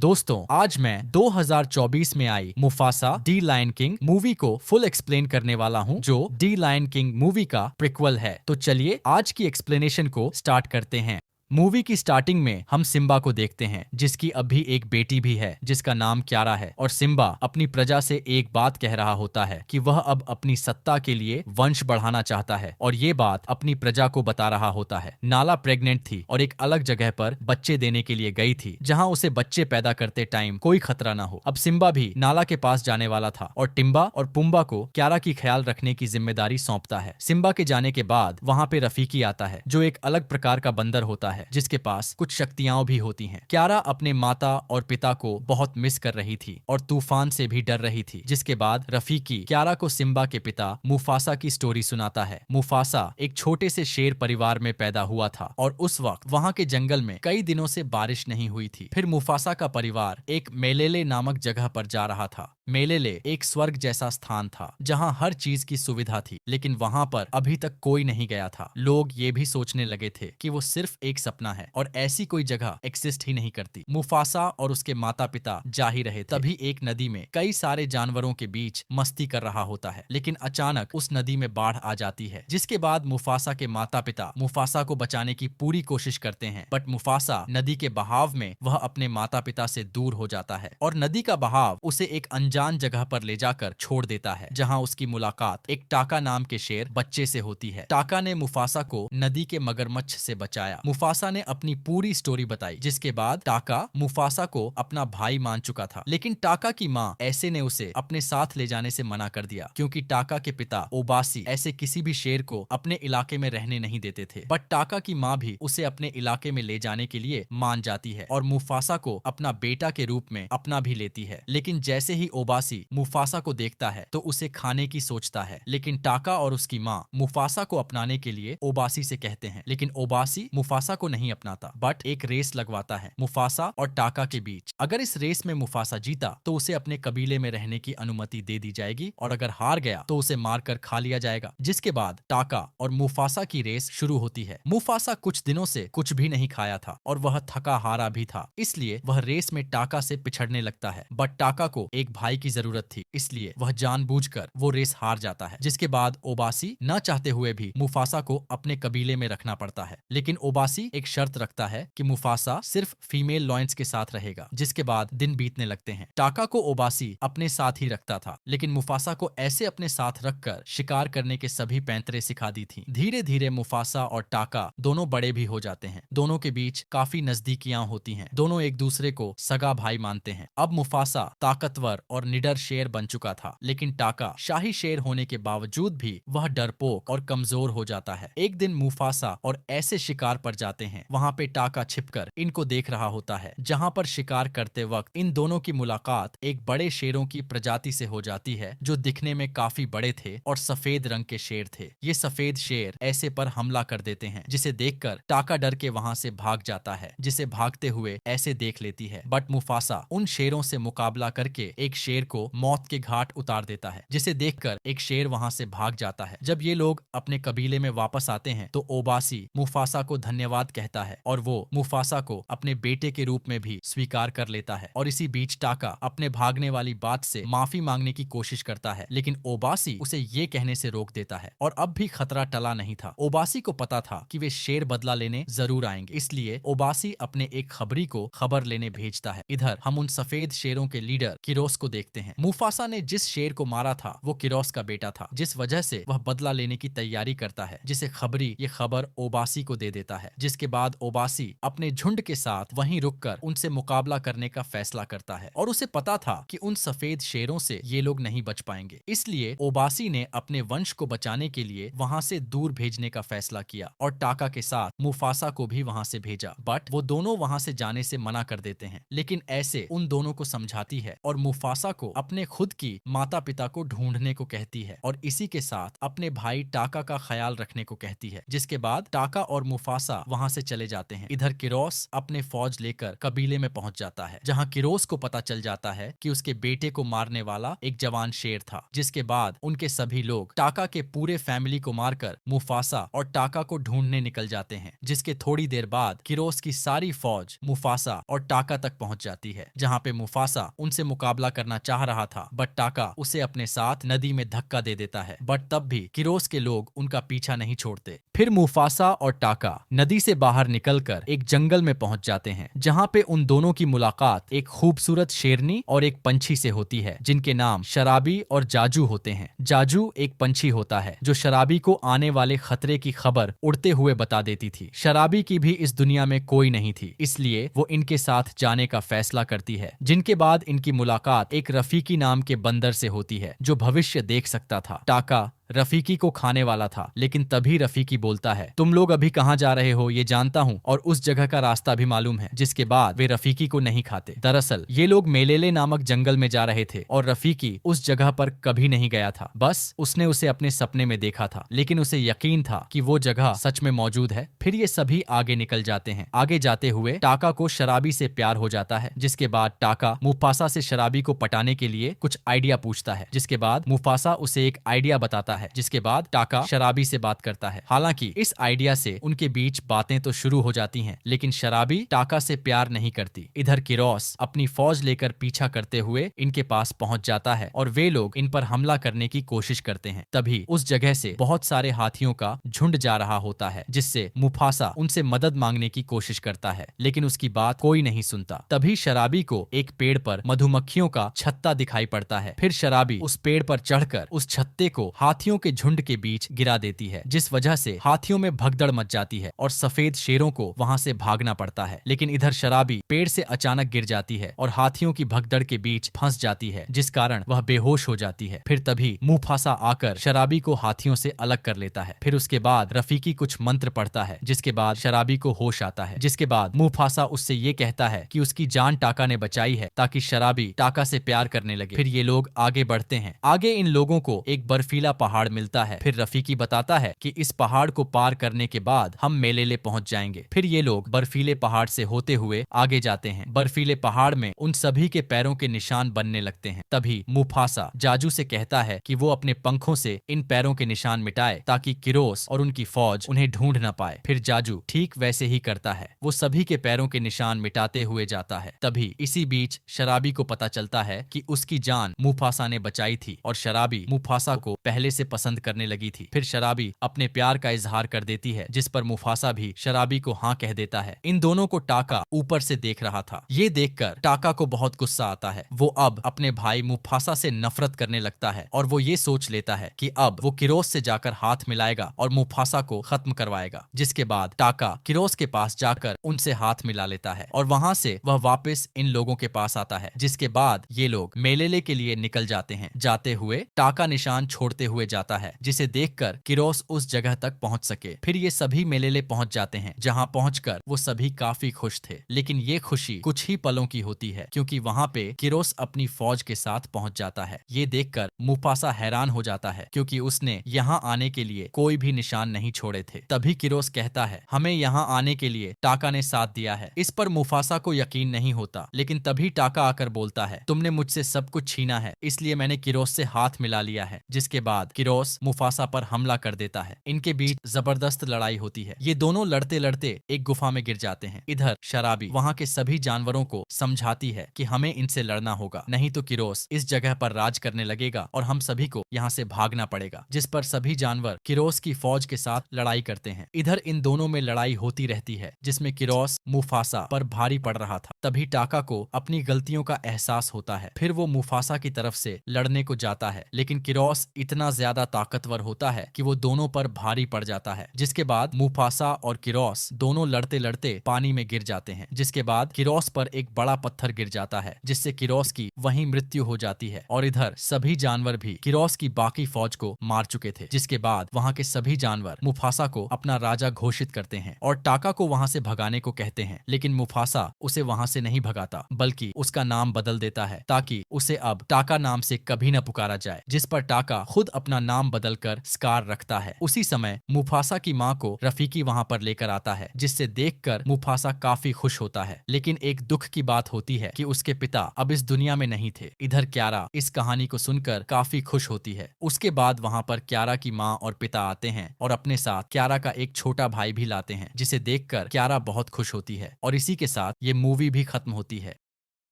दोस्तों, आज मैं 2024 में आई मुफासा दी लायन किंग मूवी को फुल एक्सप्लेन करने वाला हूं, जो दी लायन किंग मूवी का प्रिक्वल है। तो चलिए आज की एक्सप्लेनेशन को स्टार्ट करते हैं। मूवी की स्टार्टिंग में हम सिम्बा को देखते हैं, जिसकी अभी एक बेटी भी है जिसका नाम क्यारा है। और सिम्बा अपनी प्रजा से एक बात कह रहा होता है कि वह अब अपनी सत्ता के लिए वंश बढ़ाना चाहता है, और ये बात अपनी प्रजा को बता रहा होता है। नाला प्रेग्नेंट थी और एक अलग जगह पर बच्चे देने के लिए गई थी, जहाँ उसे बच्चे पैदा करते टाइम कोई खतरा ना हो। अब सिम्बा भी नाला के पास जाने वाला था और टिम्बा और पुम्बा को क्यारा की ख्याल रखने की जिम्मेदारी सौंपता है। सिम्बा के जाने के बाद वहाँ पे रफीकी आता है, जो एक अलग प्रकार का बंदर होता है जिसके पास कुछ शक्तियां भी होती हैं। क्यारा अपने माता और पिता को बहुत मिस कर रही थी और तूफान से भी डर रही थी। जिसके बाद रफीकी क्यारा को सिम्बा के पिता मुफासा की स्टोरी सुनाता है। मुफासा एक छोटे से शेर परिवार में पैदा हुआ था और उस वक्त वहाँ के जंगल में कई दिनों से बारिश नहीं हुई थी। फिर मुफासा का परिवार एक मेलेले नामक जगह पर जा रहा था। मेलेले एक स्वर्ग जैसा स्थान था जहां हर चीज की सुविधा थी, लेकिन वहां पर अभी तक कोई नहीं गया था। लोग ये भी सोचने लगे थे कि वो सिर्फ एक सपना है और ऐसी कोई जगह एक्सिस्ट ही नहीं करती। मुफासा और उसके माता पिता जा ही रहे थे, तभी एक नदी में कई सारे जानवरों के बीच मस्ती कर रहा होता है, लेकिन अचानक उस नदी में बाढ़ आ जाती है। जिसके बाद मुफासा के माता पिता मुफासा को बचाने की पूरी कोशिश करते हैं, बट मुफासा नदी के बहाव में वह अपने माता पिता से दूर हो जाता है और नदी का बहाव उसे एक अनजान जगह पर ले जाकर छोड़ देता है, जहां उसकी मुलाकात एक टाका नाम के शेर बच्चे से होती है। टाका ने मुफासा को नदी के मगरमच्छ से बचाया। मुफासा ने अपनी पूरी स्टोरी बताई, जिसके बाद टाका मुफासा को अपना भाई मान चुका था, लेकिन टाका की माँ ऐसे ने उसे अपने साथ ले जाने से मना कर दिया, क्योंकि टाका के पिता ओबासी ऐसे किसी भी शेर को अपने इलाके में रहने नहीं देते थे। बट टाका की माँ भी उसे अपने इलाके में ले जाने के लिए मान जाती है और मुफासा को अपना बेटा के रूप में अपना भी लेती है। लेकिन जैसे ही ओबासी मुफासा को देखता है तो उसे खाने की सोचता है, लेकिन टाका और उसकी माँ मुफासा को अपनाने के लिए ओबासी से कहते हैं, लेकिन ओबासी मुफासा को नहीं अपनाता, बट एक रेस लगवाता है मुफासा और टाका के बीच। अगर इस रेस में मुफासा जीता तो उसे अपने कबीले में रहने की अनुमति दे दी जाएगी, और अगर हार गया तो उसे मारकर खा लिया जाएगा। जिसके बाद टाका और मुफासा की रेस शुरू होती है। मुफासा कुछ दिनों से कुछ भी नहीं खाया था और वह थका हारा भी था, इसलिए वह रेस में टाका से पिछड़ने लगता है। बट टाका को एक भाई की जरूरत थी, इसलिए वह जानबूझकर वो रेस हार जाता है। जिसके बाद ओबासी न चाहते हुए भी मुफासा को अपने कबीले में रखना पड़ता है, लेकिन ओबासी एक शर्त रखता है कि मुफासा सिर्फ फीमेल लॉयंस के साथ रहेगा। जिसके बाद दिन बीतने लगते हैं। टाका को ओबासी अपने साथ ही रखता था, लेकिन मुफासा को ऐसे अपने साथ रखकर शिकार करने के सभी पैंतरे सिखा दी थी। धीरे धीरे मुफासा और टाका दोनों बड़े भी हो जाते हैं। दोनों के बीच काफी नजदीकियां होती हैं। दोनों एक दूसरे को सगा भाई मानते हैं। अब मुफासा ताकतवर और निडर शेर बन चुका था, लेकिन टाका शाही शेर होने के बावजूद भी वह डरपोक और कमजोर हो जाता है। एक दिन मुफासा और ऐसे शिकार पर जाते हैं, वहाँ पे टाका छिपकर इनको देख रहा होता है। जहाँ पर शिकार करते वक्त इन दोनों की मुलाकात एक बड़े शेरों की प्रजाति से हो जाती है, जो दिखने में काफी बड़े थे और सफेद रंग के शेर थे। ये सफेद शेर ऐसे पर हमला कर देते हैं, जिसे देखकर टाका डर के वहाँ से भाग जाता है, जिसे भागते हुए ऐसे देख लेती है। बट मुफासा उन शेरों से मुकाबला करके एक शेर को मौत के घाट उतार देता है, जिसे देखकर एक शेर वहाँ से भाग जाता है। जब ये लोग अपने कबीले में वापस आते हैं तो ओबासी मुफासा को धन्यवाद कहता है और वो मुफासा को अपने बेटे के रूप में भी स्वीकार कर लेता है। और इसी बीच टाका अपने भागने वाली बात से माफी मांगने की कोशिश करता है, लेकिन ओबासी उसे ये कहने से रोक देता है। और अब भी खतरा टला नहीं था। ओबासी को पता था कि वे शेर बदला लेने जरूर आएंगे, इसलिए ओबासी अपने एक खबरी को खबर लेने भेजता है। इधर हम उन सफेद शेरों के लीडर किरोस को देखते हैं। मुफासा ने जिस शेर को मारा था वो किरोस का बेटा था, जिस वजह से वह बदला लेने की तैयारी करता है, जिसे खबरी ये खबर ओबासी को दे देता है। जिसके बाद ओबासी अपने झुंड के साथ वहीं रुककर उनसे मुकाबला करने का फैसला करता है, और उसे पता था कि उन सफेद शेरों से ये लोग नहीं बच पाएंगे। इसलिए ओबासी ने अपने वंश को बचाने के लिए वहां से दूर भेजने का फैसला किया और टाका के साथ मुफासा को भी वहां से भेजा। बट वो दोनों वहां से जाने से मना कर देते हैं, लेकिन ऐसे उन दोनों को समझाती है और मुफासा मुफासा को अपने खुद की माता पिता को ढूंढने को कहती है और इसी के साथ अपने भाई टाका का ख्याल रखने को कहती है। जिसके बाद टाका और मुफासा वहां से चले जाते हैं। इधर किरोस अपने फौज लेकर कबीले में पहुंच जाता है, जहां किरोस को पता चल जाता है कि उसके बेटे को मारने वाला एक जवान शेर था। जिसके बाद उनके सभी लोग टाका के पूरे फैमिली को मारकर मुफासा और टाका को ढूंढने निकल जाते हैं। जिसके थोड़ी देर बाद किरोस की सारी फौज मुफासा और टाका तक पहुंच जाती है, जहां पे मुफासा उनसे मुकाबला करना चाह रहा था, बट टाका उसे अपने साथ नदी में धक्का दे देता है। बट तब भी किरोस के लोग उनका पीछा नहीं छोड़ते। फिर मुफासा और टाका नदी से बाहर निकलकर एक जंगल में पहुंच जाते हैं, जहां पे उन दोनों की मुलाकात एक खूबसूरत शेरनी और एक पंछी से होती है, जिनके नाम शराबी और जाजू होते हैं। जाजू एक पंछी होता है जो शराबी को आने वाले खतरे की खबर उड़ते हुए बता देती थी। शराबी की भी इस दुनिया में कोई नहीं थी, इसलिए वो इनके साथ जाने का फैसला करती है। जिनके बाद इनकी मुलाकात एक रफीकी नाम के बंदर से होती है, जो भविष्य देख सकता था। टाका रफीकी को खाने वाला था, लेकिन तभी रफीकी बोलता है, तुम लोग अभी कहाँ जा रहे हो ये जानता हूँ और उस जगह का रास्ता भी मालूम है। जिसके बाद वे रफीकी को नहीं खाते। दरअसल ये लोग मेलेले नामक जंगल में जा रहे थे और रफीकी उस जगह पर कभी नहीं गया था, बस उसने उसे अपने सपने में देखा था, लेकिन उसे यकीन था कि वो जगह सच में मौजूद है। फिर ये सभी आगे निकल जाते हैं। आगे जाते हुए टाका को शराबी से प्यार हो जाता है। जिसके बाद टाका मुफासा से शराबी को पटाने के लिए कुछ आइडिया पूछता है। जिसके बाद मुफासा उसे एक आइडिया बताता है। जिसके बाद टाका शराबी से बात करता है। हालांकि इस आइडिया से उनके बीच बातें तो शुरू हो जाती हैं, लेकिन शराबी टाका से प्यार नहीं करती। इधर किरोस अपनी फौज लेकर पीछा करते हुए इनके पास पहुंच जाता है और वे लोग इन पर हमला करने की कोशिश करते हैं। तभी उस जगह से बहुत सारे हाथियों का झुंड जा रहा होता है, जिससे मुफासा उनसे मदद मांगने की कोशिश करता है, लेकिन उसकी बात कोई नहीं सुनता। तभी शराबी को एक पेड़ पर मधुमक्खियों का छत्ता दिखाई पड़ता है। फिर शराबी उस पेड़ पर चढ़कर उस छत्ते को हाथियों के झुंड के बीच गिरा देती है, जिस वजह से हाथियों में भगदड़ मच जाती है और सफेद शेरों को वहां से भागना पड़ता है। लेकिन इधर शराबी पेड़ से अचानक गिर जाती है और हाथियों की भगदड़ के बीच फंस जाती है, जिस कारण वह बेहोश हो जाती है। फिर तभी मुफासा आकर शराबी को हाथियों से अलग कर लेता है। फिर उसके बाद रफीकी कुछ मंत्र पढ़ता है, जिसके बाद शराबी को होश आता है। जिसके बाद मुफासा उससे ये कहता है कि उसकी जान टाका ने बचाई है, ताकि शराबी टाका से प्यार करने लगे। फिर ये लोग आगे बढ़ते हैं। आगे इन लोगों को एक बर्फीला पहाड़ मिलता है। फिर रफीकी बताता है कि इस पहाड़ को पार करने के बाद हम मेलेले पहुंच जाएंगे। फिर ये लोग बर्फीले पहाड़ से होते हुए आगे जाते हैं। बर्फीले पहाड़ में उन सभी के पैरों के निशान बनने लगते हैं। तभी मुफासा जाजू से कहता है कि वो अपने पंखों से इन पैरों के निशान मिटाए, ताकि किरोस और उनकी फौज उन्हें ढूंढ न पाए। फिर जाजू ठीक वैसे ही करता है, वो सभी के पैरों के निशान मिटाते हुए जाता है। तभी इसी बीच शराबी को पता चलता है कि उसकी जान मुफासा ने बचाई थी और शराबी मुफासा को पहले से पसंद करने लगी थी। फिर शराबी अपने प्यार का इजहार कर देती है, जिस पर मुफासा भी शराबी को हाँ कह देता है। इन दोनों को टाका ऊपर से देख रहा था। ये देखकर टाका को बहुत गुस्सा आता है। वो अब अपने भाई मुफासा से नफरत करने लगता है और वो ये सोच लेता है कि अब वो किरोस से जाकर हाथ मिलाएगा और मुफासा को खत्म करवाएगा। जिसके बाद टाका किरोस के पास जाकर उनसे हाथ मिला लेता है और वहां से वह वापस इन लोगों के पास आता है। जिसके बाद ये लोग मेलेले के लिए निकल जाते हैं। जाते हुए टाका निशान छोड़ते हुए जाता है, जिसे देखकर किरोस उस जगह तक पहुंच सके। फिर ये सभी मेलेले पहुंच जाते हैं, जहां पहुंचकर वो सभी काफी खुश थे। लेकिन ये खुशी कुछ ही पलों की होती है, क्योंकि वहां पे किरोस अपनी फौज के साथ पहुंच जाता है। ये देखकर मुफासा हैरान हो जाता है, क्योंकि उसने यहाँ आने के लिए कोई भी निशान नहीं छोड़े थे। तभी किरोस कहता है, हमें यहाँ आने के लिए टाका ने साथ दिया है। इस पर मुफासा को यकीन नहीं होता, लेकिन तभी टाका आकर बोलता है, तुमने मुझसे सब कुछ छीना है, इसलिए मैंने किरोस से हाथ मिला लिया है। जिसके बाद किरोस मुफासा पर हमला कर देता है। इनके बीच जबरदस्त लड़ाई होती है। ये दोनों लड़ते लड़ते एक गुफा में गिर जाते हैं। इधर शराबी वहाँ के सभी जानवरों को समझाती है कि हमें इनसे लड़ना होगा, नहीं तो किरोस इस जगह पर राज करने लगेगा और हम सभी को यहाँ से भागना पड़ेगा। जिस पर सभी जानवर किरोस की फौज के साथ लड़ाई करते हैं। इधर इन दोनों में लड़ाई होती रहती है, जिसमें किरोस मुफासा पर भारी पड़ रहा था। तभी टाका को अपनी गलतियों का एहसास होता है। फिर वो मुफासा की तरफ से लड़ने को जाता है, लेकिन किरोस इतना ज्यादा ज्यादा ताकतवर होता है कि वो दोनों पर भारी पड़ जाता है। जिसके बाद मुफासा और किरोस दोनों लड़ते लड़ते पानी में गिर जाते हैं। जिसके बाद किरोस पर एक बड़ा पत्थर गिर जाता है, जिससे किरोस की वहीं मृत्यु हो जाती है। और इधर सभी जानवर भी किरोस की बाकी फौज को मार चुके थे। जिसके बाद वहाँ के सभी जानवर मुफासा को अपना राजा घोषित करते हैं और टाका को वहाँ से भगाने को कहते हैं। लेकिन मुफासा उसे वहाँ से नहीं भगाता, बल्कि उसका नाम बदल देता है ताकि उसे अब टाका नाम से कभी न पुकारा जाए। जिस पर टाका खुद अपना नाम बदलकर स्कार रखता है। उसी समय मुफासा की माँ को रफीकी वहाँ पर लेकर आता है, जिससे देखकर मुफासा काफी खुश होता है। लेकिन एक दुख की बात होती है कि उसके पिता अब इस दुनिया में नहीं थे। इधर क्यारा इस कहानी को सुनकर काफी खुश होती है। उसके बाद वहाँ पर क्यारा की माँ और पिता आते हैं और अपने साथ क्यारा का एक छोटा भाई भी लाते हैं, जिसे देखकर क्यारा बहुत खुश होती है। और इसी के साथ ये मूवी भी खत्म होती है।